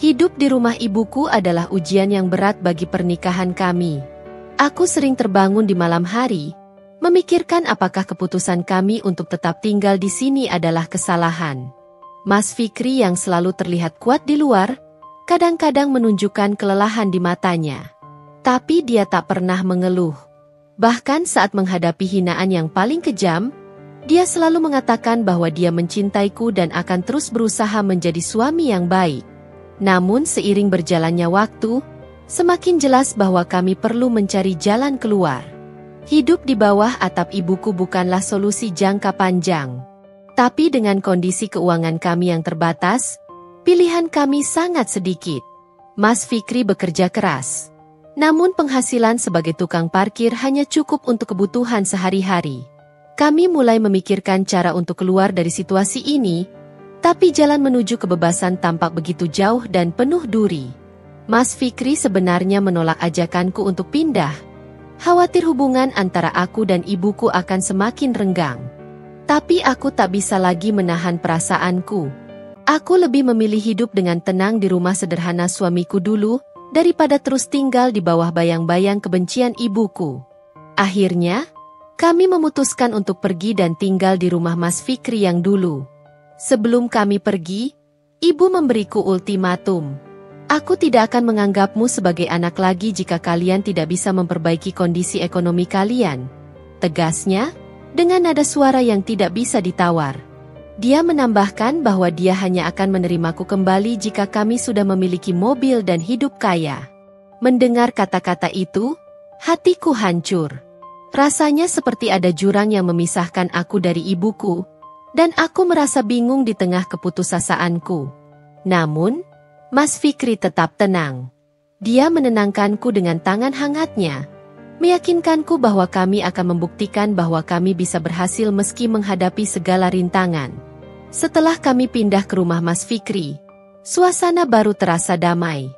Speaker 1: Hidup di rumah ibuku adalah ujian yang berat bagi pernikahan kami. Aku sering terbangun di malam hari, memikirkan apakah keputusan kami untuk tetap tinggal di sini adalah kesalahan. Mas Fikri yang selalu terlihat kuat di luar, kadang-kadang menunjukkan kelelahan di matanya. Tapi dia tak pernah mengeluh. Bahkan saat menghadapi hinaan yang paling kejam, dia selalu mengatakan bahwa dia mencintaiku dan akan terus berusaha menjadi suami yang baik. Namun seiring berjalannya waktu, semakin jelas bahwa kami perlu mencari jalan keluar. Hidup di bawah atap ibuku bukanlah solusi jangka panjang. Tapi dengan kondisi keuangan kami yang terbatas, pilihan kami sangat sedikit. Mas Fikri bekerja keras. Namun penghasilan sebagai tukang parkir hanya cukup untuk kebutuhan sehari-hari. Kami mulai memikirkan cara untuk keluar dari situasi ini, tapi jalan menuju kebebasan tampak begitu jauh dan penuh duri. Mas Fikri sebenarnya menolak ajakanku untuk pindah. Khawatir hubungan antara aku dan ibuku akan semakin renggang. Tapi aku tak bisa lagi menahan perasaanku. Aku lebih memilih hidup dengan tenang di rumah sederhana suamiku dulu, daripada terus tinggal di bawah bayang-bayang kebencian ibuku. Akhirnya, kami memutuskan untuk pergi dan tinggal di rumah Mas Fikri yang dulu. Sebelum kami pergi, ibu memberiku ultimatum. Aku tidak akan menganggapmu sebagai anak lagi jika kalian tidak bisa memperbaiki kondisi ekonomi kalian. Tegasnya, dengan nada suara yang tidak bisa ditawar. Dia menambahkan bahwa dia hanya akan menerimaku kembali jika kami sudah memiliki mobil dan hidup kaya. Mendengar kata-kata itu, hatiku hancur. Rasanya seperti ada jurang yang memisahkan aku dari ibuku, dan aku merasa bingung di tengah keputusasaanku. Namun, Mas Fikri tetap tenang. Dia menenangkanku dengan tangan hangatnya, meyakinkanku bahwa kami akan membuktikan bahwa kami bisa berhasil meski menghadapi segala rintangan. Setelah kami pindah ke rumah Mas Fikri, suasana baru terasa damai.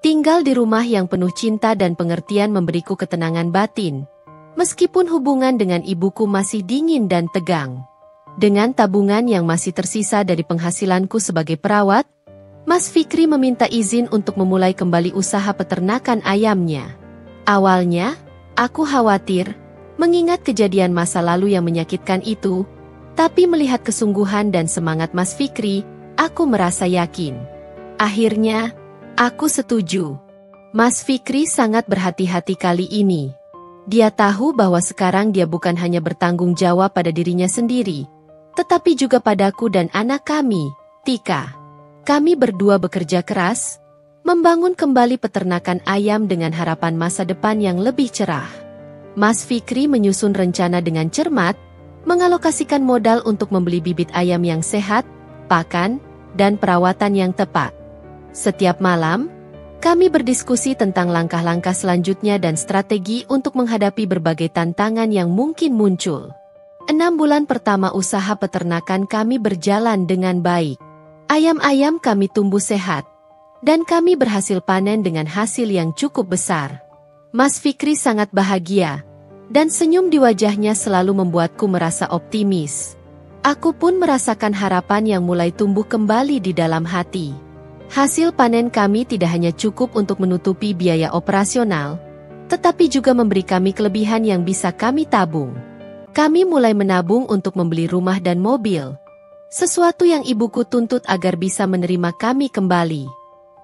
Speaker 1: Tinggal di rumah yang penuh cinta dan pengertian memberiku ketenangan batin, meskipun hubungan dengan ibuku masih dingin dan tegang. Dengan tabungan yang masih tersisa dari penghasilanku sebagai perawat, Mas Fikri meminta izin untuk memulai kembali usaha peternakan ayamnya. Awalnya, aku khawatir, mengingat kejadian masa lalu yang menyakitkan itu, tapi melihat kesungguhan dan semangat Mas Fikri, aku merasa yakin. Akhirnya, aku setuju. Mas Fikri sangat berhati-hati kali ini. Dia tahu bahwa sekarang dia bukan hanya bertanggung jawab pada dirinya sendiri, tetapi juga padaku dan anak kami, Tika. Kami berdua bekerja keras, membangun kembali peternakan ayam dengan harapan masa depan yang lebih cerah. Mas Fikri menyusun rencana dengan cermat, mengalokasikan modal untuk membeli bibit ayam yang sehat, pakan, dan perawatan yang tepat. Setiap malam, kami berdiskusi tentang langkah-langkah selanjutnya dan strategi untuk menghadapi berbagai tantangan yang mungkin muncul. 6 bulan pertama usaha peternakan kami berjalan dengan baik. Ayam-ayam kami tumbuh sehat, dan kami berhasil panen dengan hasil yang cukup besar. Mas Fikri sangat bahagia, dan senyum di wajahnya selalu membuatku merasa optimis. Aku pun merasakan harapan yang mulai tumbuh kembali di dalam hati. Hasil panen kami tidak hanya cukup untuk menutupi biaya operasional, tetapi juga memberi kami kelebihan yang bisa kami tabung. Kami mulai menabung untuk membeli rumah dan mobil, sesuatu yang ibuku tuntut agar bisa menerima kami kembali.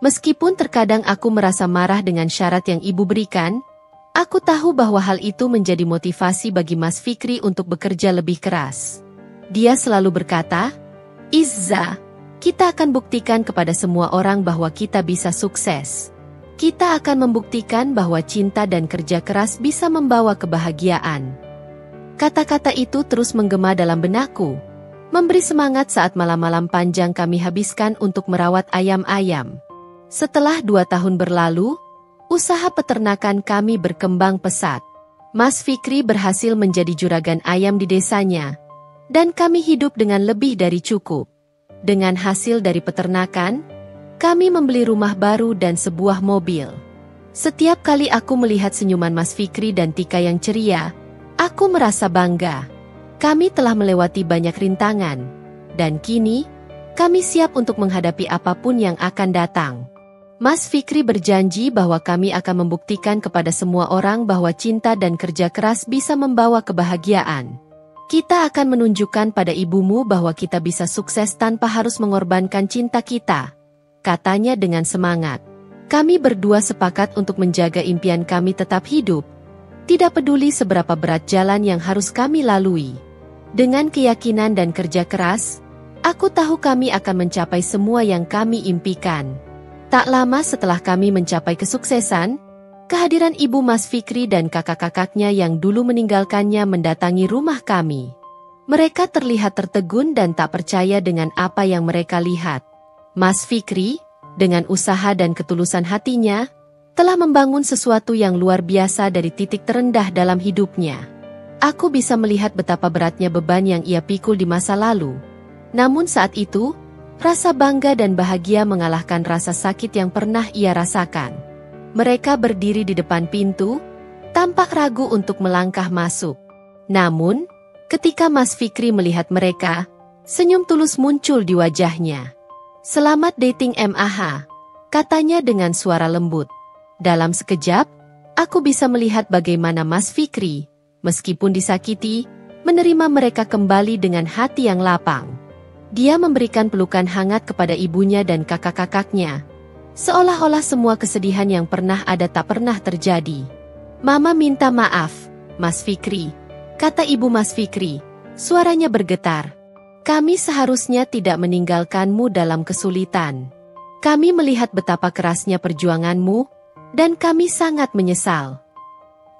Speaker 1: Meskipun terkadang aku merasa marah dengan syarat yang ibu berikan, aku tahu bahwa hal itu menjadi motivasi bagi Mas Fikri untuk bekerja lebih keras. Dia selalu berkata, "Izza, Kita akan buktikan kepada semua orang bahwa kita bisa sukses. Kita akan membuktikan bahwa cinta dan kerja keras bisa membawa kebahagiaan. Kata-kata itu terus menggema dalam benakku, memberi semangat saat malam-malam panjang kami habiskan untuk merawat ayam-ayam. Setelah 2 tahun berlalu, usaha peternakan kami berkembang pesat. Mas Fikri berhasil menjadi juragan ayam di desanya, dan kami hidup dengan lebih dari cukup. Dengan hasil dari peternakan, kami membeli rumah baru dan sebuah mobil. Setiap kali aku melihat senyuman Mas Fikri dan Tika yang ceria, aku merasa bangga. Kami telah melewati banyak rintangan, dan kini, kami siap untuk menghadapi apapun yang akan datang. Mas Fikri berjanji bahwa kami akan membuktikan kepada semua orang bahwa cinta dan kerja keras bisa membawa kebahagiaan. Kita akan menunjukkan pada ibumu bahwa kita bisa sukses tanpa harus mengorbankan cinta kita, katanya dengan semangat. Kami berdua sepakat untuk menjaga impian kami tetap hidup, tidak peduli seberapa berat jalan yang harus kami lalui. Dengan keyakinan dan kerja keras, aku tahu kami akan mencapai semua yang kami impikan. Tak lama setelah kami mencapai kesuksesan, kehadiran ibu Mas Fikri dan kakak-kakaknya yang dulu meninggalkannya mendatangi rumah kami. Mereka terlihat tertegun dan tak percaya dengan apa yang mereka lihat. Mas Fikri, dengan usaha dan ketulusan hatinya, telah membangun sesuatu yang luar biasa dari titik terendah dalam hidupnya. Aku bisa melihat betapa beratnya beban yang ia pikul di masa lalu. Namun saat itu, rasa bangga dan bahagia mengalahkan rasa sakit yang pernah ia rasakan. Mereka berdiri di depan pintu, tampak ragu untuk melangkah masuk. Namun, ketika Mas Fikri melihat mereka, senyum tulus muncul di wajahnya. "Selamat dating MAH," katanya dengan suara lembut. Dalam sekejap, aku bisa melihat bagaimana Mas Fikri, meskipun disakiti, menerima mereka kembali dengan hati yang lapang. Dia memberikan pelukan hangat kepada ibunya dan kakak-kakaknya, seolah-olah semua kesedihan yang pernah ada tak pernah terjadi. "Mama minta maaf, Mas Fikri," kata ibu Mas Fikri, suaranya bergetar. "Kami seharusnya tidak meninggalkanmu dalam kesulitan. Kami melihat betapa kerasnya perjuanganmu, dan kami sangat menyesal."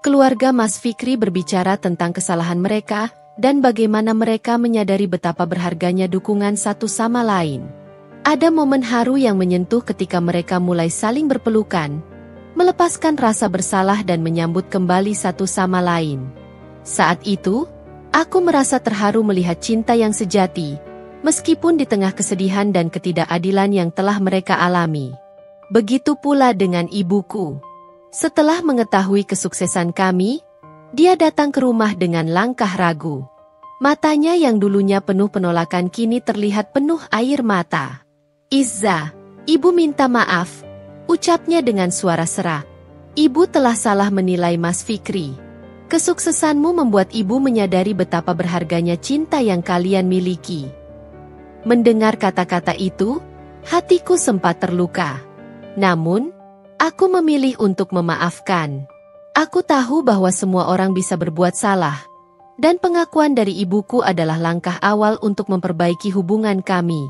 Speaker 1: Keluarga Mas Fikri berbicara tentang kesalahan mereka, dan bagaimana mereka menyadari betapa berharganya dukungan satu sama lain. Ada momen haru yang menyentuh ketika mereka mulai saling berpelukan, melepaskan rasa bersalah dan menyambut kembali satu sama lain. Saat itu, aku merasa terharu melihat cinta yang sejati, meskipun di tengah kesedihan dan ketidakadilan yang telah mereka alami. Begitu pula dengan ibuku. Setelah mengetahui kesuksesan kami, dia datang ke rumah dengan langkah ragu. Matanya yang dulunya penuh penolakan kini terlihat penuh air mata. "Izza, ibu minta maaf," ucapnya dengan suara serak. "Ibu telah salah menilai Mas Fikri. Kesuksesanmu membuat ibu menyadari betapa berharganya cinta yang kalian miliki." Mendengar kata-kata itu, hatiku sempat terluka. Namun, aku memilih untuk memaafkan. Aku tahu bahwa semua orang bisa berbuat salah, dan pengakuan dari ibuku adalah langkah awal untuk memperbaiki hubungan kami.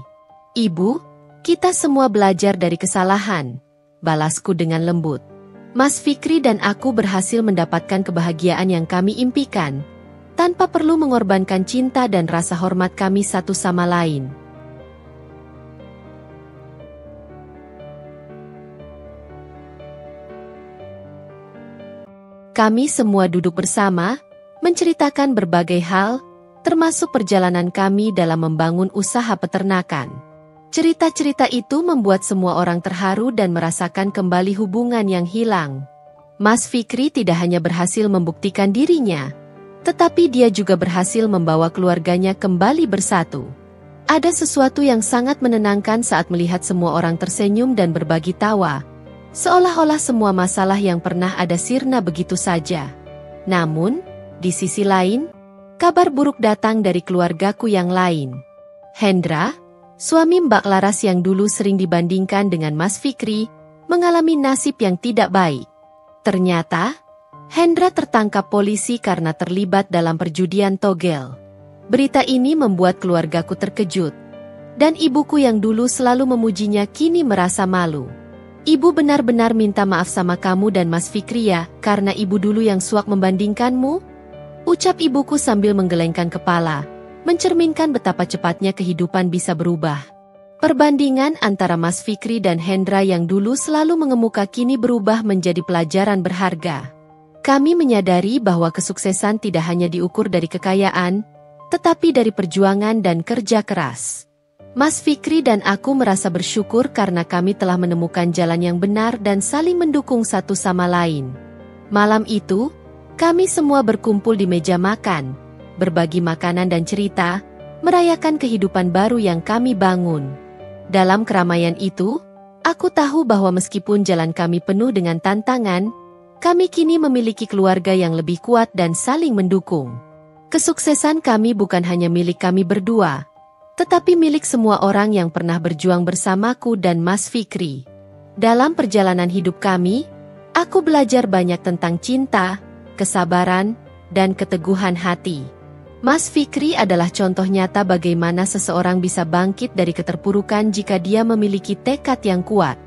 Speaker 1: "Ibu, kita semua belajar dari kesalahan," balasku dengan lembut. "Mas Fikri dan aku berhasil mendapatkan kebahagiaan yang kami impikan, tanpa perlu mengorbankan cinta dan rasa hormat kami satu sama lain." Kami semua duduk bersama, menceritakan berbagai hal, termasuk perjalanan kami dalam membangun usaha peternakan. Cerita-cerita itu membuat semua orang terharu dan merasakan kembali hubungan yang hilang. Mas Fikri tidak hanya berhasil membuktikan dirinya, tetapi dia juga berhasil membawa keluarganya kembali bersatu. Ada sesuatu yang sangat menenangkan saat melihat semua orang tersenyum dan berbagi tawa, seolah-olah semua masalah yang pernah ada sirna begitu saja. Namun, di sisi lain, kabar buruk datang dari keluargaku yang lain. Hendra, suami Mbak Laras yang dulu sering dibandingkan dengan Mas Fikri, mengalami nasib yang tidak baik. Ternyata, Hendra tertangkap polisi karena terlibat dalam perjudian togel. Berita ini membuat keluargaku terkejut. Dan ibuku yang dulu selalu memujinya kini merasa malu. Ibu benar-benar minta maaf sama kamu dan Mas Fikri ya, karena ibu dulu yang suak membandingkanmu? Ucap ibuku sambil menggelengkan kepala, mencerminkan betapa cepatnya kehidupan bisa berubah. Perbandingan antara Mas Fikri dan Hendra yang dulu selalu mengemuka kini berubah menjadi pelajaran berharga. Kami menyadari bahwa kesuksesan tidak hanya diukur dari kekayaan, tetapi dari perjuangan dan kerja keras. Mas Fikri dan aku merasa bersyukur karena kami telah menemukan jalan yang benar dan saling mendukung satu sama lain. Malam itu, kami semua berkumpul di meja makan, berbagi makanan dan cerita, merayakan kehidupan baru yang kami bangun. Dalam keramaian itu, aku tahu bahwa meskipun jalan kami penuh dengan tantangan, kami kini memiliki keluarga yang lebih kuat dan saling mendukung. Kesuksesan kami bukan hanya milik kami berdua, tetapi milik semua orang yang pernah berjuang bersamaku dan Mas Fikri. Dalam perjalanan hidup kami, aku belajar banyak tentang cinta, kesabaran, dan keteguhan hati. Mas Fikri adalah contoh nyata bagaimana seseorang bisa bangkit dari keterpurukan jika dia memiliki tekad yang kuat.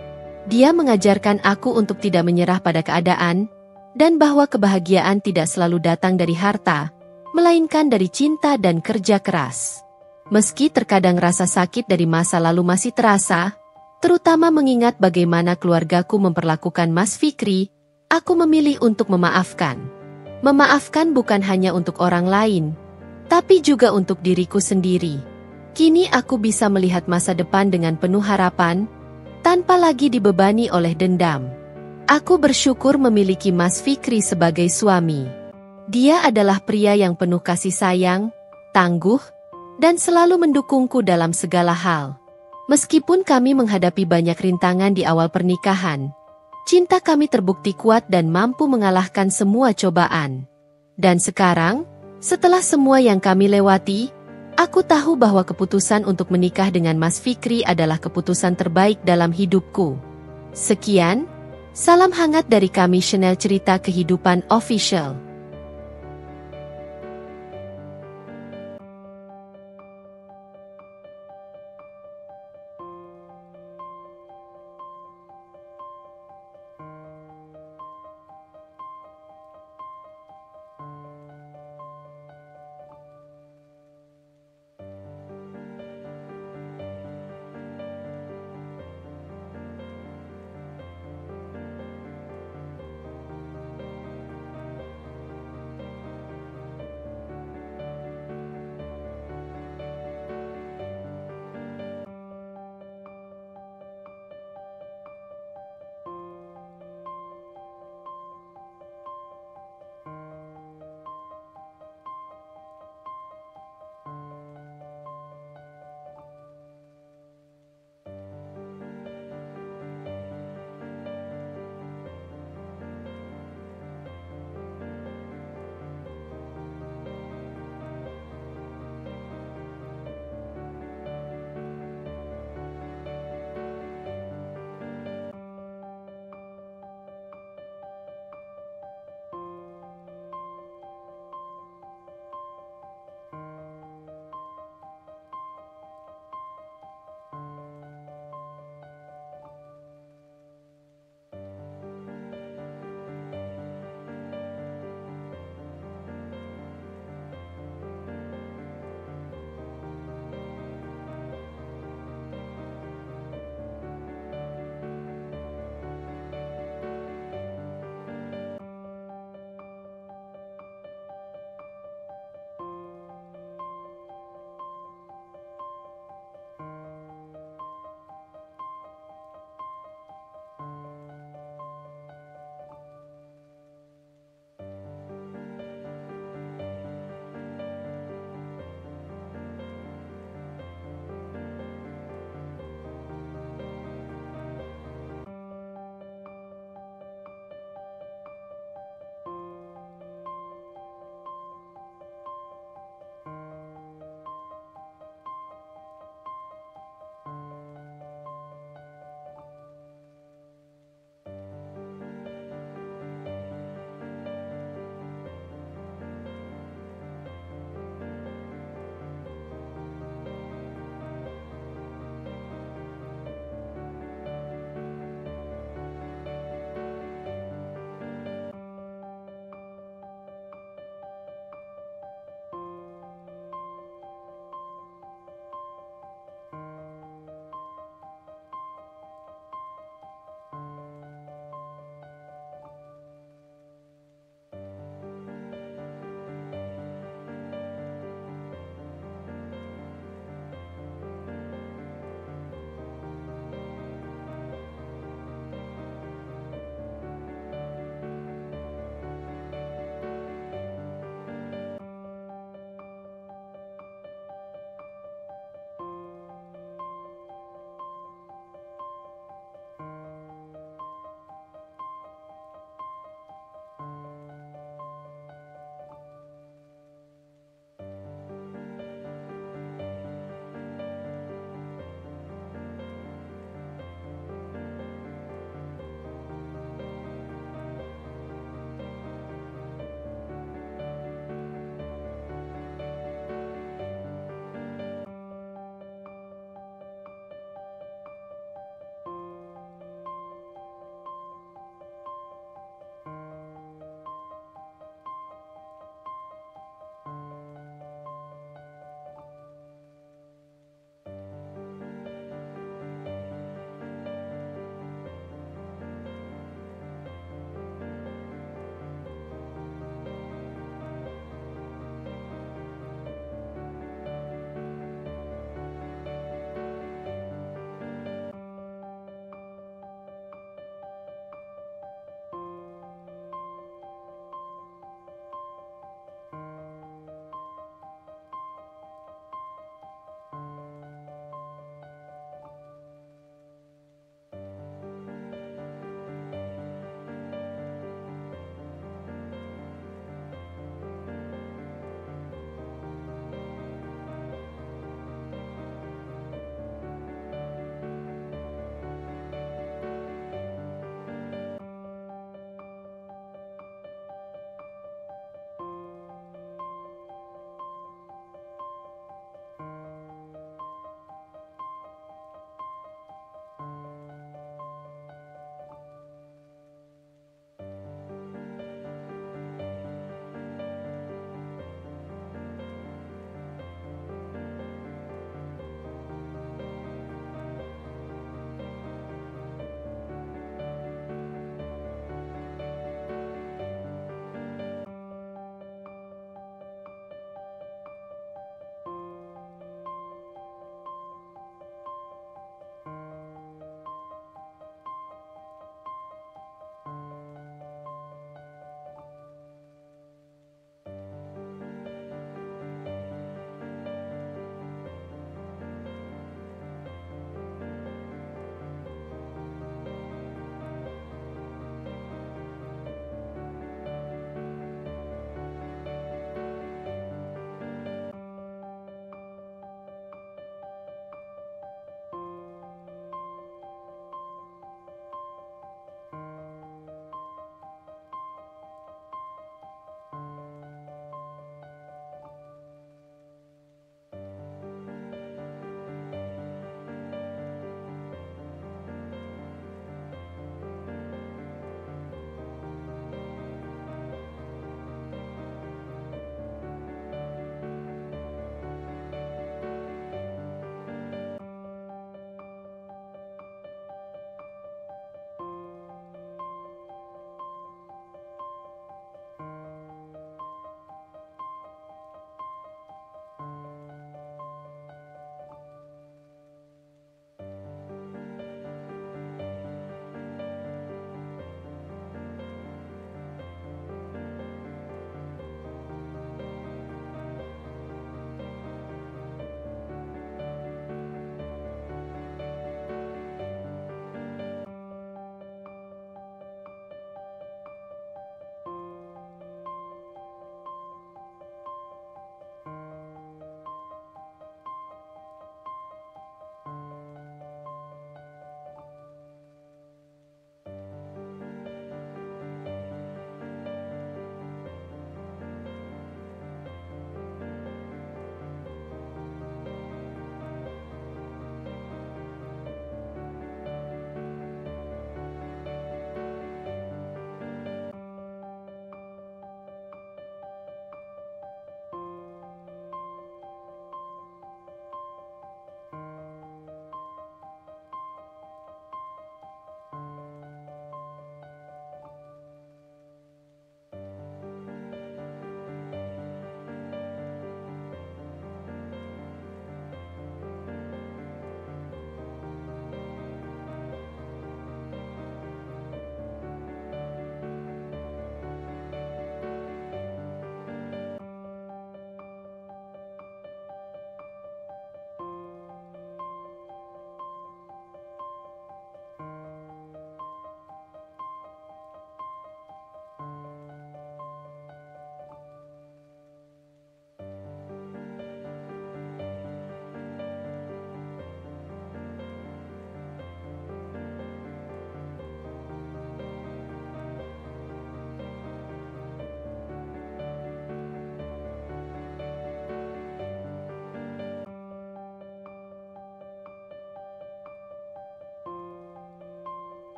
Speaker 1: Dia mengajarkan aku untuk tidak menyerah pada keadaan, dan bahwa kebahagiaan tidak selalu datang dari harta, melainkan dari cinta dan kerja keras. Meski terkadang rasa sakit dari masa lalu masih terasa, terutama mengingat bagaimana keluargaku memperlakukan Mas Fikri, aku memilih untuk memaafkan. Memaafkan bukan hanya untuk orang lain, tapi juga untuk diriku sendiri. Kini aku bisa melihat masa depan dengan penuh harapan, tanpa lagi dibebani oleh dendam. Aku bersyukur memiliki Mas Fikri sebagai suami. Dia adalah pria yang penuh kasih sayang, tangguh, dan selalu mendukungku dalam segala hal. Meskipun kami menghadapi banyak rintangan di awal pernikahan, cinta kami terbukti kuat dan mampu mengalahkan semua cobaan. Dan sekarang, setelah semua yang kami lewati, aku tahu bahwa keputusan untuk menikah dengan Mas Fikri adalah keputusan terbaik dalam hidupku. Sekian, salam hangat dari kami Channel Cerita Kehidupan Official.